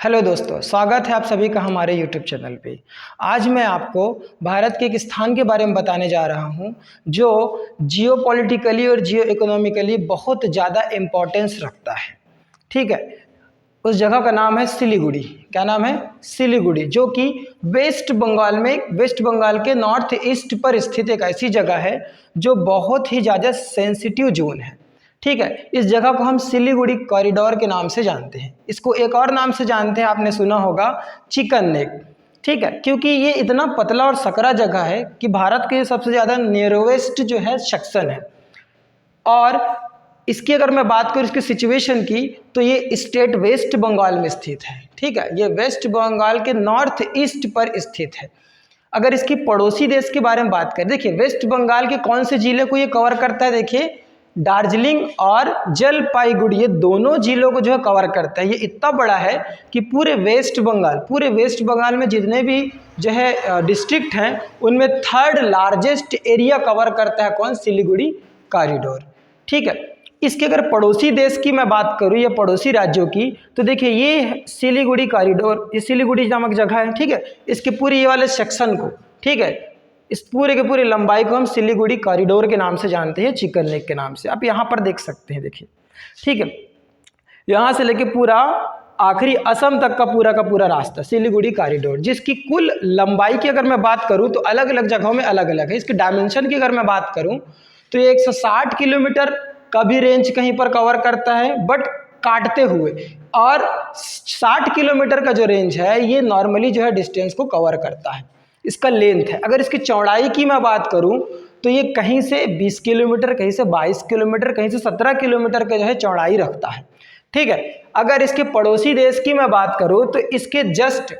Hello दोस्तों, स्वागत है आप सभी का हमारे यूट्यूब चैनल पे। आज मैं आपको भारत के एक स्थान के बारे में बताने जा रहा हूँ जो जियोपॉलिटिकली और जियो इकोनॉमिकली बहुत ज़्यादा इम्पोर्टेंस रखता है। ठीक है, उस जगह का नाम है सिलीगुड़ी। क्या नाम है? सिलीगुड़ी, जो कि वेस्ट बंगाल के नॉर्थ ईस्ट पर स्थित एक ऐसी जगह है जो बहुत ही ज़्यादा सेंसिटिव जोन है। ठीक है, इस जगह को हम सिलीगुड़ी कॉरिडोर के नाम से जानते हैं। इसको एक और नाम से जानते हैं, आपने सुना होगा, चिकन नेक। ठीक है, क्योंकि ये इतना पतला और सकरा जगह है कि भारत के सबसे ज़्यादा नेरोवेस्ट जो है सेक्शन है। और इसकी अगर मैं बात करूँ इसकी सिचुएशन की, तो ये स्टेट वेस्ट बंगाल में स्थित है। ठीक है, ये वेस्ट बंगाल के नॉर्थ ईस्ट पर स्थित है। अगर इसकी पड़ोसी देश के बारे में बात करें, देखिए वेस्ट बंगाल के कौन से जिले को ये कवर करता है? देखिए, दार्जिलिंग और जलपाईगुड़ी, ये दोनों जिलों को जो है कवर करता है। ये इतना बड़ा है कि पूरे वेस्ट बंगाल में जितने भी जो है डिस्ट्रिक्ट हैं, उनमें थर्ड लार्जेस्ट एरिया कवर करता है कौन? सिलीगुड़ी कॉरिडोर। ठीक है, इसके अगर पड़ोसी देश की मैं बात करूं या पड़ोसी राज्यों की, तो देखिए ये सिलीगुड़ी कॉरिडोर, ये सिलीगुड़ी नामक जगह है। ठीक है, इसके पूरे ये वाले सेक्शन को, ठीक है, इस पूरे के पूरी लंबाई को हम सिलीगुड़ी कॉरिडोर के नाम से जानते हैं, चिकन नेक के नाम से। आप यहाँ पर देख सकते हैं, देखिए। ठीक है, यहाँ से लेके पूरा आखिरी असम तक का पूरा रास्ता सिलीगुड़ी कॉरिडोर, जिसकी कुल लंबाई की अगर मैं बात करूँ तो अलग अलग जगहों में अलग अलग है। इसके डायमेंशन की अगर मैं बात करूँ तो ये 160 किलोमीटर का भी रेंज कहीं पर कवर करता है, बट काटते हुए, और 60 किलोमीटर का जो रेंज है ये नॉर्मली जो है डिस्टेंस को कवर करता है। इसका लेंथ है। अगर इसकी चौड़ाई की मैं बात करूं तो ये कहीं से 20 किलोमीटर, कहीं से 22 किलोमीटर, कहीं से 17 किलोमीटर का जो है चौड़ाई रखता है। ठीक है, अगर इसके पड़ोसी देश की मैं बात करूं तो इसके जस्ट,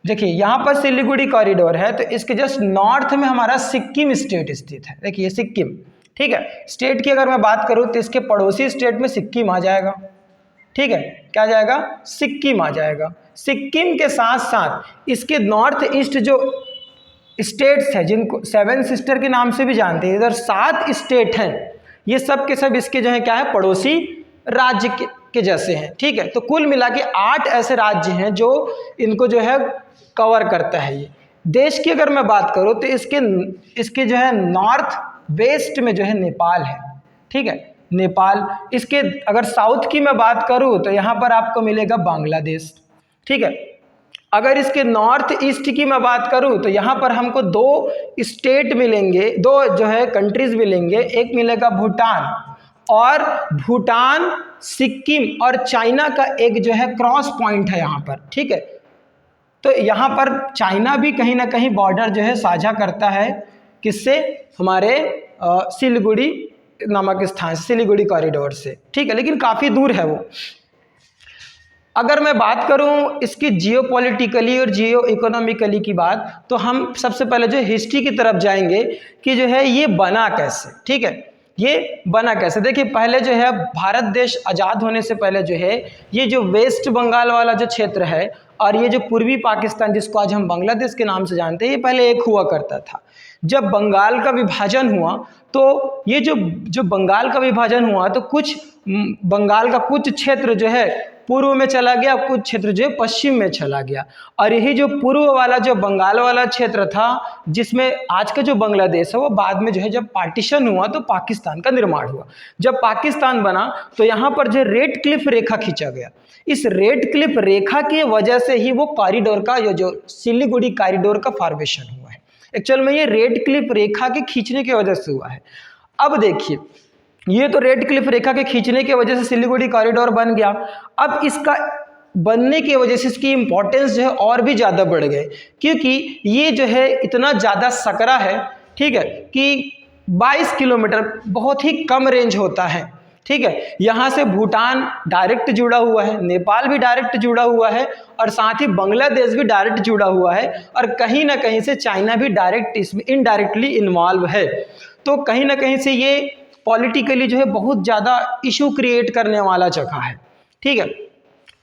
देखिए यहाँ पर सिलीगुड़ी कॉरिडोर है, तो इसके जस्ट नॉर्थ में हमारा सिक्किम स्टेट स्थित है। देखिए सिक्किम। ठीक है, स्टेट की अगर मैं बात करूं तो इसके पड़ोसी स्टेट में सिक्किम आ जाएगा। ठीक है, क्या जाएगा? सिक्किम आ जाएगा। सिक्किम के साथ साथ इसके नॉर्थ ईस्ट जो स्टेट्स हैं, जिनको सेवन सिस्टर के नाम से भी जानते हैं, इधर 7 स्टेट हैं, ये सब के सब इसके जो है क्या है? पड़ोसी राज्य के जैसे हैं। ठीक है, तो कुल मिला के 8 ऐसे राज्य हैं जो इनको जो है कवर करता है। ये देश की अगर मैं बात करूँ तो इसके जो है नॉर्थ वेस्ट में जो है नेपाल है। ठीक है, नेपाल। इसके अगर साउथ की मैं बात करूँ तो यहाँ पर आपको मिलेगा बांग्लादेश। ठीक है, अगर इसके नॉर्थ ईस्ट की मैं बात करूं तो यहाँ पर हमको 2 स्टेट मिलेंगे, 2 जो है कंट्रीज मिलेंगे। एक मिलेगा भूटान, और भूटान, सिक्किम और चाइना का एक जो है क्रॉस पॉइंट है यहाँ पर। ठीक है, तो यहाँ पर चाइना भी कहीं ना कहीं बॉर्डर जो है साझा करता है, किससे? हमारे सिलीगुड़ी नामक स्थान से, सिलीगुड़ी कॉरिडोर से। ठीक है, लेकिन काफ़ी दूर है वो। अगर मैं बात करूं इसकी जियोपॉलिटिकली और जियो इकोनॉमिकली की बात, तो हम सबसे पहले जो हिस्ट्री की तरफ जाएंगे कि जो है ये बना कैसे। ठीक है, ये बना कैसे? देखिए, पहले जो है भारत देश आज़ाद होने से पहले जो है ये जो वेस्ट बंगाल वाला जो क्षेत्र है और ये जो पूर्वी पाकिस्तान, जिसको आज हम बांग्लादेश के नाम से जानते हैं, ये पहले एक हुआ करता था। जब बंगाल का विभाजन हुआ तो ये जो बंगाल का विभाजन हुआ तो कुछ बंगाल का कुछ क्षेत्र जो है पूर्व में चला गया, कुछ क्षेत्र जो है पश्चिम में चला गया। और यही जो पूर्व वाला जो बंगाल वाला क्षेत्र था, जिसमें आज का जो बांग्लादेश है, वो बाद में जो है जब पार्टीशन हुआ तो पाकिस्तान का निर्माण हुआ। जब पाकिस्तान बना तो यहाँ पर जो रेड क्लिफ रेखा खींचा गया। इस रेड क्लिफ रेखा की वजह से ही वो कॉरिडोर का जो सिलीगुड़ी कॉरिडोर का फॉर्मेशन हुआ है। एक्चुअल में ये रेड क्लिफ रेखा के खींचने की वजह से हुआ है। अब देखिए, ये तो रेड क्लिफ रेखा के खींचने की वजह से सिलीगुड़ी कॉरिडोर बन गया। अब इसका बनने की वजह से इसकी इंपॉर्टेंस जो है और भी ज़्यादा बढ़ गए, क्योंकि ये जो है इतना ज़्यादा सकरा है, ठीक है, कि 22 किलोमीटर बहुत ही कम रेंज होता है। ठीक है, यहाँ से भूटान डायरेक्ट जुड़ा हुआ है, नेपाल भी डायरेक्ट जुड़ा हुआ है, और साथ ही बांग्लादेश भी डायरेक्ट जुड़ा हुआ है, और कहीं ना कहीं से चाइना भी डायरेक्ट इसमें इनडायरेक्टली इन्वॉल्व है। तो कहीं ना कहीं से ये पॉलिटिकली जो है बहुत ज़्यादा इशू क्रिएट करने वाला जगह है। ठीक है,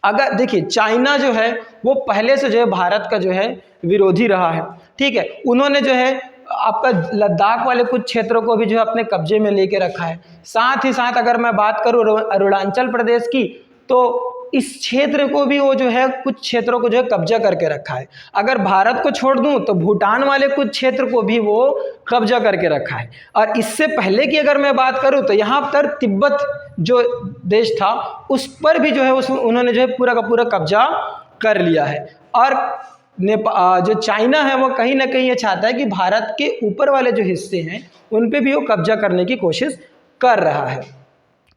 अगर देखिए चाइना जो है वो पहले से जो है भारत का जो है विरोधी रहा है। ठीक है, उन्होंने जो है आपका लद्दाख वाले कुछ क्षेत्रों को भी जो है अपने कब्जे में लेके रखा है। साथ ही साथ अगर मैं बात करूँ अरुणाचल प्रदेश की, तो इस क्षेत्र को भी वो जो है कुछ क्षेत्रों को जो है कब्जा करके रखा है। अगर भारत को छोड़ दूं तो भूटान वाले कुछ क्षेत्र को भी वो कब्जा करके रखा है। और इससे पहले की अगर मैं बात करूं तो यहाँ पर तिब्बत जो देश था उस पर भी जो है उन्होंने जो है पूरा का पूरा कब्जा कर लिया है। और जो चाइना है वो कहीं ना कहीं ये चाहता है कि भारत के ऊपर वाले जो हिस्से हैं उन पे भी वो कब्जा करने की कोशिश कर रहा है।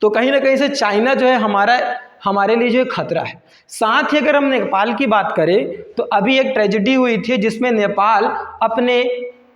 तो कहीं ना कहीं से चाइना जो है हमारे लिए जो है खतरा है। साथ ही अगर हम नेपाल की बात करें तो अभी एक ट्रेजेडी हुई थी जिसमें नेपाल अपने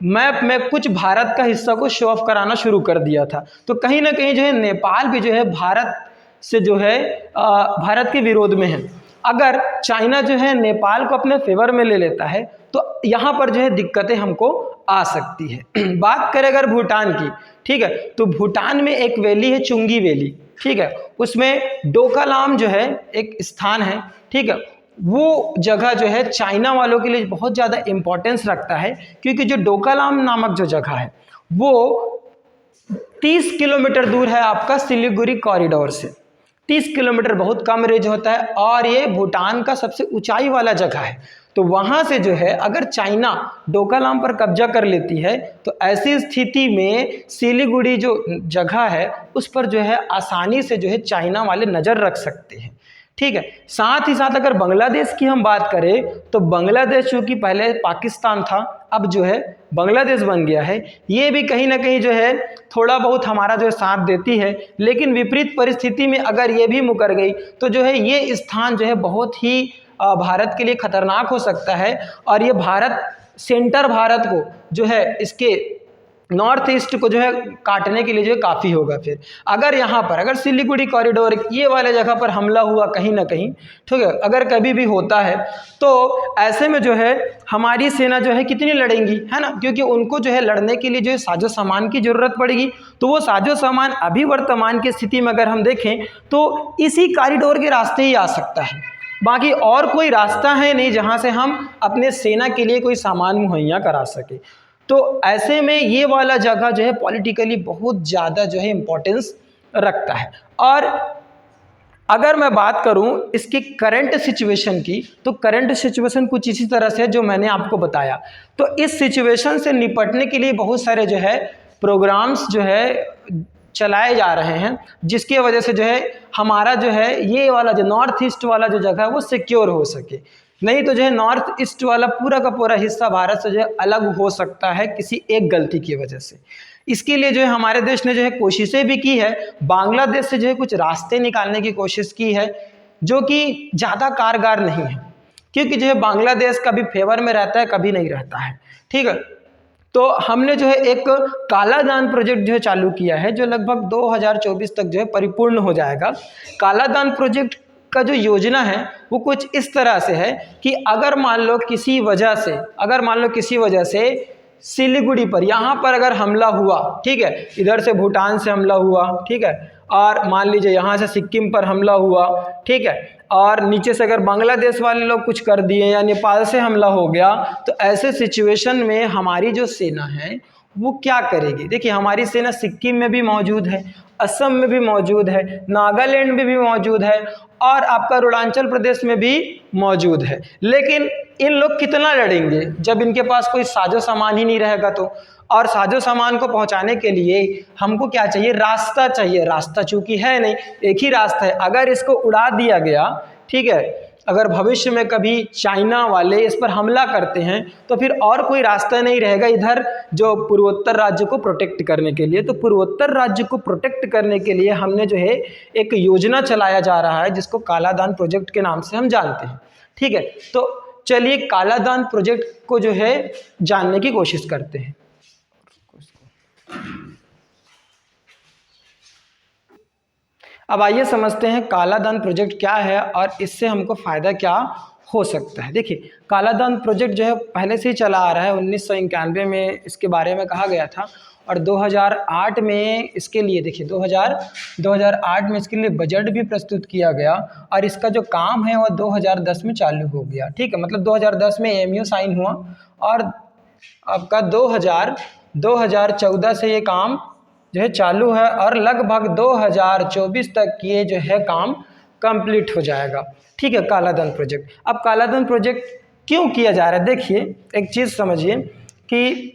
मैप में कुछ भारत का हिस्सा को शो ऑफ कराना शुरू कर दिया था। तो कहीं ना कहीं जो है नेपाल भी जो है भारत से जो है भारत के विरोध में है। अगर चाइना जो है नेपाल को अपने फेवर में ले लेता है तो यहाँ पर जो है दिक्कतें हमको आ सकती है। बात करें अगर भूटान की, ठीक है, तो भूटान में एक वैली है चुंगी वैली, ठीक है, उसमें डोकालाम जो है एक स्थान है, ठीक है, वो जगह जो है चाइना वालों के लिए बहुत ज़्यादा इम्पोर्टेंस रखता है क्योंकि जो डोकालाम नामक जो जगह है वो 30 किलोमीटर दूर है आपका सिलीगुड़ी कॉरिडोर से। 30 किलोमीटर बहुत कम रेंज होता है और ये भूटान का सबसे ऊंचाई वाला जगह है। तो वहाँ से जो है अगर चाइना डोकालाम पर कब्जा कर लेती है तो ऐसी स्थिति में सिलीगुड़ी जो जगह है उस पर जो है आसानी से जो है चाइना वाले नज़र रख सकते हैं, ठीक है। साथ ही साथ अगर बांग्लादेश की हम बात करें तो बांग्लादेश चूँकि पहले पाकिस्तान था अब जो है बांग्लादेश बन गया है, ये भी कहीं ना कहीं जो है थोड़ा बहुत हमारा जो है साथ देती है। लेकिन विपरीत परिस्थिति में अगर ये भी मुकर गई तो जो है ये स्थान जो है बहुत ही भारत के लिए खतरनाक हो सकता है। और ये सेंटर भारत को जो है इसके नॉर्थ ईस्ट को जो है काटने के लिए जो है काफ़ी होगा। फिर अगर सिलीगुड़ी कॉरिडोर ये वाले जगह पर हमला हुआ कहीं ना कहीं, ठीक है, अगर कभी भी होता है तो ऐसे में जो है हमारी सेना जो है कितनी लड़ेंगी, है ना, क्योंकि उनको जो है लड़ने के लिए जो है साजो सामान की ज़रूरत पड़ेगी। तो वो साजो सामान अभी वर्तमान की स्थिति में अगर हम देखें तो इसी कॉरिडोर के रास्ते ही आ सकता है, बाकी और कोई रास्ता है नहीं जहाँ से हम अपने सेना के लिए कोई सामान मुहैया करा सके। तो ऐसे में ये वाला जगह जो है पॉलिटिकली बहुत ज़्यादा जो है इम्पोर्टेंस रखता है। और अगर मैं बात करूं इसकी करंट सिचुएशन की तो करंट सिचुएशन कुछ इसी तरह से जो मैंने आपको बताया। तो इस सिचुएशन से निपटने के लिए बहुत सारे जो है प्रोग्राम्स जो है चलाए जा रहे हैं जिसकी वजह से जो है हमारा जो है ये वाला जो नॉर्थ ईस्ट वाला जो जगह है वो सिक्योर हो सके। नहीं तो जो है नॉर्थ ईस्ट वाला पूरा का पूरा हिस्सा भारत से जो है अलग हो सकता है किसी एक गलती की वजह से। इसके लिए जो है हमारे देश ने जो है कोशिशें भी की है, बांग्लादेश से जो है कुछ रास्ते निकालने की कोशिश की है जो कि ज़्यादा कारगर नहीं है क्योंकि जो है बांग्लादेश कभी फेवर में रहता है कभी नहीं रहता है, ठीक है। तो हमने जो है एक कालादान प्रोजेक्ट जो है चालू किया है जो लगभग 2024 तक जो है परिपूर्ण हो जाएगा। कालादान प्रोजेक्ट का जो योजना है वो कुछ इस तरह से है कि अगर मान लो किसी वजह से सिलीगुड़ी पर यहाँ पर अगर हमला हुआ, ठीक है, इधर से भूटान से हमला हुआ, ठीक है, और मान लीजिए यहाँ से सिक्किम पर हमला हुआ, ठीक है, और नीचे से अगर बांग्लादेश वाले लोग कुछ कर दिए या नेपाल से हमला हो गया तो ऐसे सिचुएशन में हमारी जो सेना है वो क्या करेगी। देखिए हमारी सेना सिक्किम में भी मौजूद है, असम में भी मौजूद है, नागालैंड में भी मौजूद है और आपका अरुणाचल प्रदेश में भी मौजूद है। लेकिन इन लोग कितना लड़ेंगे जब इनके पास कोई साजो सामान ही नहीं रहेगा। तो और साजो सामान को पहुंचाने के लिए हमको क्या चाहिए, रास्ता चाहिए। रास्ता चूंकि है नहीं, एक ही रास्ता है, अगर इसको उड़ा दिया गया, ठीक है, अगर भविष्य में कभी चाइना वाले इस पर हमला करते हैं तो फिर और कोई रास्ता नहीं रहेगा इधर जो पूर्वोत्तर राज्य को प्रोटेक्ट करने के लिए। तो पूर्वोत्तर राज्य को प्रोटेक्ट करने के लिए हमने जो है एक योजना चलाया जा रहा है जिसको कालादान प्रोजेक्ट के नाम से हम जानते हैं, ठीक है। तो चलिए कालादान प्रोजेक्ट को जो है जानने की कोशिश करते हैं। अब आइए समझते हैं कालादान प्रोजेक्ट क्या है और इससे हमको फ़ायदा क्या हो सकता है। देखिए कालादान प्रोजेक्ट जो है पहले से ही चला आ रहा है। 1991 में इसके बारे में कहा गया था और 2008 में इसके लिए देखिए 2008 में इसके लिए बजट भी प्रस्तुत किया गया और इसका जो काम है वो 2010 में चालू हो गया, ठीक है। मतलब 2010 में MOU साइन हुआ और आपका 2014 से ये काम जो है चालू है और लगभग 2024 तक ये जो है काम कंप्लीट हो जाएगा। ठीक है, कालाधन प्रोजेक्ट। अब कालाधन प्रोजेक्ट क्यों किया जा रहा है, देखिए एक चीज़ समझिए कि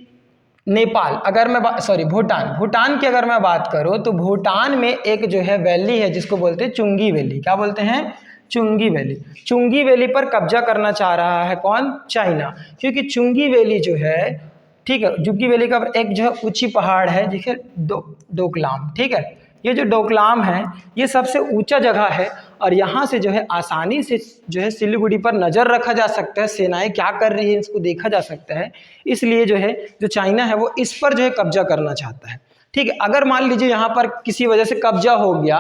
नेपाल, अगर मैं भूटान की अगर मैं बात करूं तो भूटान में एक जो है वैली है जिसको बोलते हैं चुंगी वैली। क्या बोलते हैं? चुंगी वैली। चुंगी वैली पर कब्जा करना चाह रहा है कौन? चाइना। क्योंकि चुंगी वैली जो है, ठीक है, चुंगी वैली का एक जो है ऊंची पहाड़ है जिसे डोकलाम, ठीक है, ये जो डोकलाम है ये सबसे ऊंचा जगह है और यहाँ से जो है आसानी से जो है सिलीगुड़ी पर नज़र रखा जा सकता है, सेनाएं क्या कर रही है इसको देखा जा सकता है। इसलिए जो है जो चाइना है वो इस पर जो है कब्जा करना चाहता है। ठीक है, अगर मान लीजिए यहाँ पर किसी वजह से कब्जा हो गया,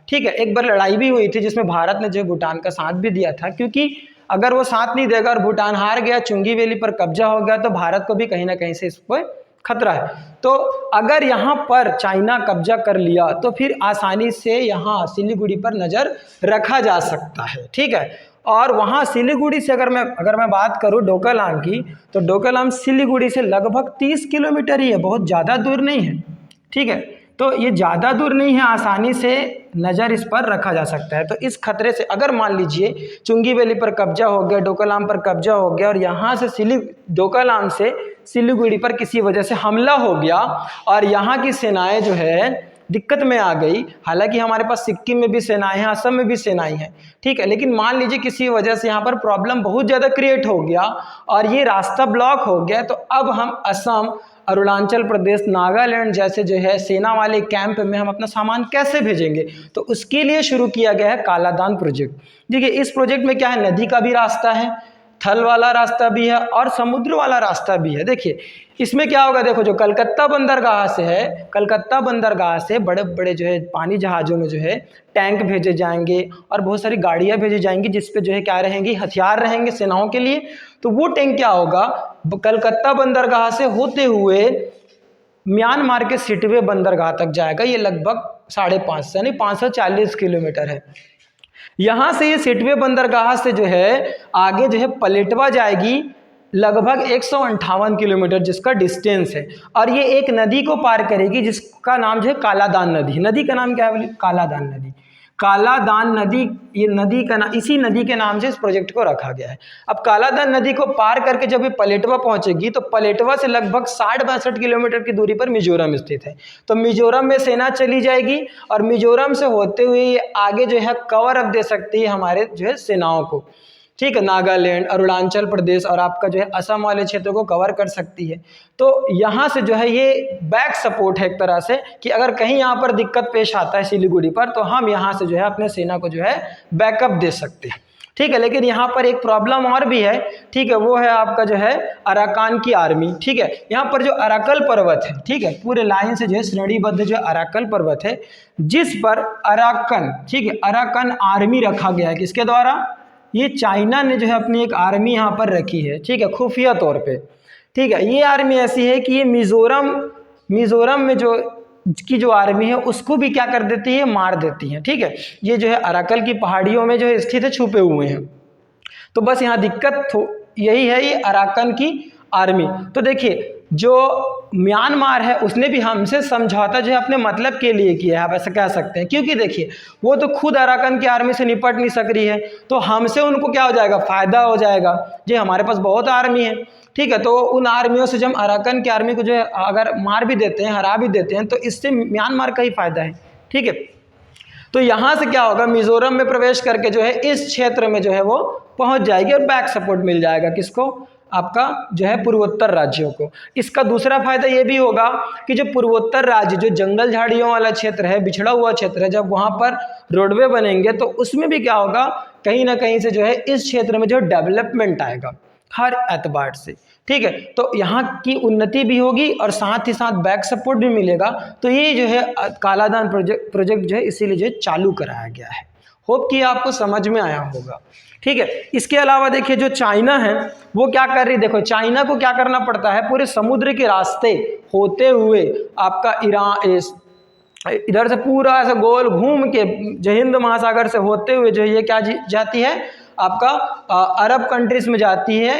ठीक है, एक बार लड़ाई भी हुई थी जिसमें भारत ने जो भूटान का साथ भी दिया था, क्योंकि अगर वो साथ नहीं देगा और भूटान हार गया, चुंगी वैली पर कब्जा हो गया, तो भारत को भी कहीं ना कहीं से इस पर खतरा है। तो अगर यहाँ पर चाइना कब्जा कर लिया तो फिर आसानी से यहाँ सिलीगुड़ी पर नज़र रखा जा सकता है। ठीक है, और वहाँ सिलीगुड़ी से अगर मैं बात करूँ डोकलाम की, तो डोकलाम सिलीगुड़ी से लगभग 30 किलोमीटर ही है, बहुत ज़्यादा दूर नहीं है। ठीक है, तो ये ज़्यादा दूर नहीं है, आसानी से नज़र इस पर रखा जा सकता है। तो इस खतरे से अगर मान लीजिए चुंगी वैली पर कब्जा हो गया, डोकलाम पर कब्जा हो गया और यहाँ से डोकलाम से सिलीगुड़ी पर किसी वजह से हमला हो गया और यहाँ की सेनाएं जो है दिक्कत में आ गई, हालांकि हमारे पास सिक्किम में भी सेनाएं हैं, असम में भी सेनाएं हैं, ठीक है, लेकिन मान लीजिए किसी वजह से यहाँ पर प्रॉब्लम बहुत ज़्यादा क्रिएट हो गया और ये रास्ता ब्लॉक हो गया, तो अब हम असम, अरुणाचल प्रदेश, नागालैंड जैसे जो है सेना वाले कैंप में हम अपना सामान कैसे भेजेंगे? तो उसके लिए शुरू किया गया है कालादान प्रोजेक्ट। देखिए इस प्रोजेक्ट में क्या है, नदी का भी रास्ता है, थल वाला रास्ता भी है और समुद्र वाला रास्ता भी है। देखिए इसमें क्या होगा, देखो जो कलकत्ता बंदरगाह से है, कलकत्ता बंदरगाह से बड़े बड़े जो है पानी जहाज़ों में जो है टैंक भेजे जाएंगे और बहुत सारी गाड़ियां भेजी जाएंगी जिस पे जो है क्या रहेंगी, हथियार रहेंगे सेनाओं के लिए। तो वो टैंक क्या होगा, कलकत्ता बंदरगाह से होते हुए म्यांमार के सिटवे बंदरगाह तक जाएगा। ये लगभग 550 यानी 540 किलोमीटर है। यहाँ से ये सिटवे बंदरगाह से जो है आगे जो है पलेटवा जाएगी, लगभग 158 किलोमीटर जिसका डिस्टेंस है, और ये एक नदी को पार करेगी जिसका नाम जो है कालादान नदी। नदी का नाम क्या है? कालादान नदी। कालादान नदी, ये नदी का नाम, इसी नदी के नाम से इस प्रोजेक्ट को रखा गया है। अब कालादान नदी को पार करके जब ये पलेटवा पहुंचेगी तो पलेटवा से लगभग 60-62 किलोमीटर की दूरी पर मिजोरम स्थित है। तो मिजोरम में सेना चली जाएगी और मिजोरम से होते हुए ये आगे जो है कवर अप दे सकती है हमारे जो है सेनाओं को। ठीक है, नागालैंड, अरुणाचल प्रदेश और आपका जो है असम वाले क्षेत्रों को कवर कर सकती है। तो यहाँ से जो है ये बैक सपोर्ट है एक तरह से, कि अगर कहीं यहाँ पर दिक्कत पेश आता है सिलीगुड़ी पर तो हम यहाँ से जो है अपने सेना को जो है बैकअप दे सकते हैं। ठीक है, लेकिन यहाँ पर एक प्रॉब्लम और भी है, ठीक है, वो है आपका जो है अराकान की आर्मी। ठीक है, यहाँ पर जो अराकल पर्वत है, ठीक है, पूरे लाइन से जो है श्रेणीबद्ध जो अराकल पर्वत है जिस पर अराकन, ठीक है, अराकन आर्मी रखा गया है। किसके द्वारा? ये चाइना ने जो है अपनी एक आर्मी यहाँ पर रखी है, ठीक है, खुफिया तौर पे। ठीक है, ये आर्मी ऐसी है कि ये मिजोरम में जो आर्मी है उसको भी क्या कर देती है, मार देती है। ठीक है, ये जो है अराकल की पहाड़ियों में जो है स्थित है, छुपे हुए हैं। तो बस यहाँ दिक्कत यही है, ये अराकन की आर्मी। तो देखिए जो म्यांमार है उसने भी हमसे समझौता जो है अपने मतलब के लिए किया है, आप ऐसा कह सकते हैं, क्योंकि देखिए वो तो खुद अराकन की आर्मी से निपट नहीं सक रही है, तो हमसे उनको क्या हो जाएगा, फ़ायदा हो जाएगा। जी हमारे पास बहुत आर्मी है, ठीक है, तो उन आर्मियों से जब अराकन की आर्मी को जो है अगर मार भी देते हैं, हरा भी देते हैं, तो इससे म्यांमार का ही फायदा है। ठीक है, तो यहाँ से क्या होगा, मिजोरम में प्रवेश करके जो है इस क्षेत्र में जो है वो पहुँच जाएगी और बैक सपोर्ट मिल जाएगा किसको, आपका जो है पूर्वोत्तर राज्यों को। इसका दूसरा फायदा ये भी होगा कि जो पूर्वोत्तर राज्य, जो जंगल झाड़ियों वाला क्षेत्र है, बिछड़ा हुआ क्षेत्र है, जब वहाँ पर रोडवे बनेंगे तो उसमें भी क्या होगा, कहीं ना कहीं से जो है इस क्षेत्र में जो डेवलपमेंट आएगा हर एतबार से। ठीक है, तो यहाँ की उन्नति भी होगी और साथ ही साथ बैक सपोर्ट भी मिलेगा। तो ये जो है कालादान प्रोजेक्ट जो है इसीलिए जो है चालू कराया गया है। होप कि आपको समझ में आया होगा। ठीक है, इसके अलावा देखिए जो चाइना है वो क्या कर रही है, देखो चाइना को क्या करना पड़ता है, पूरे समुद्र के रास्ते होते हुए आपका ईरान, इधर से पूरा ऐसा गोल घूम के जो हिंद महासागर से होते हुए जो ये क्या जाती है, आपका अरब कंट्रीज में जाती है,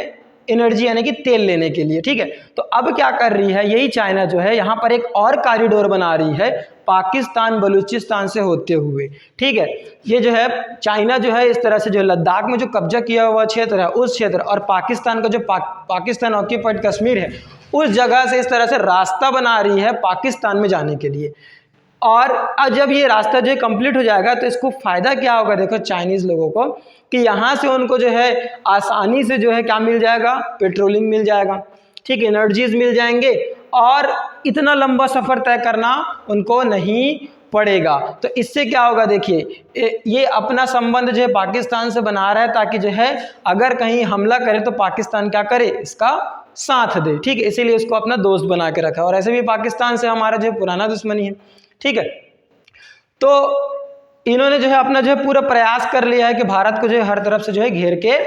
एनर्जी यानी कि तेल लेने के लिए, ठीक है। तो अब क्या कर रही है, यही चाइना जो है यहाँ पर एक और कॉरिडोर बना रही है पाकिस्तान बलूचिस्तान से होते हुए, ठीक है। ये जो है चाइना जो है इस तरह से जो लद्दाख में जो कब्जा किया हुआ क्षेत्र है उस क्षेत्र और पाकिस्तान का जो पाकिस्तान ऑक्यूपाइड कश्मीर है उस जगह से इस तरह से रास्ता बना रही है पाकिस्तान में जाने के लिए। और जब ये रास्ता जो है कंप्लीट हो जाएगा तो इसको फ़ायदा क्या होगा, देखो चाइनीज़ लोगों को कि यहाँ से उनको जो है आसानी से जो है क्या मिल जाएगा, पेट्रोलिंग मिल जाएगा, ठीक, एनर्जीज मिल जाएंगे और इतना लंबा सफ़र तय करना उनको नहीं पड़ेगा। तो इससे क्या होगा, देखिए ये अपना संबंध जो है पाकिस्तान से बना रहा है ताकि जो है अगर कहीं हमला करे तो पाकिस्तान क्या करे, इसका साथ दे, ठीक है। इसीलिए उसको अपना दोस्त बना के रखा है और ऐसे भी पाकिस्तान से हमारा जो है पुराना दुश्मनी है, ठीक है। तो इन्होंने जो है अपना जो है पूरा प्रयास कर लिया है कि भारत को जो है हर तरफ से जो है घेर के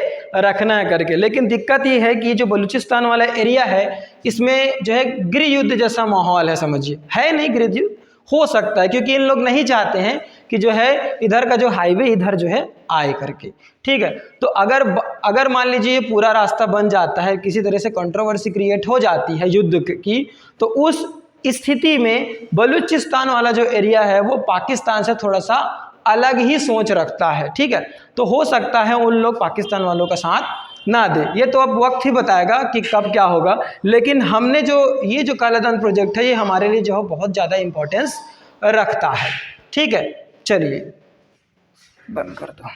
रखना है करके। लेकिन दिक्कत ये है कि जो बलूचिस्तान वाला एरिया है इसमें जो है गृह युद्ध जैसा माहौल है, समझिए, है नहीं, गृह युद्ध हो सकता है क्योंकि इन लोग नहीं चाहते हैं कि जो है इधर का जो हाईवे इधर जो है आए करके, ठीक है। तो अगर मान लीजिए ये पूरा रास्ता बन जाता है, किसी तरह से कंट्रोवर्सी क्रिएट हो जाती है युद्ध की, तो उस स्थिति में बलूचिस्तान वाला जो एरिया है वो पाकिस्तान से थोड़ा सा अलग ही सोच रखता है, ठीक है। तो हो सकता है उन लोग पाकिस्तान वालों का साथ ना दे, ये तो अब वक्त ही बताएगा कि कब क्या होगा। लेकिन हमने जो ये जो कालाधन प्रोजेक्ट है ये हमारे लिए जो है बहुत ज़्यादा इम्पोर्टेंस रखता है, ठीक है। चलिए बंद कर दो।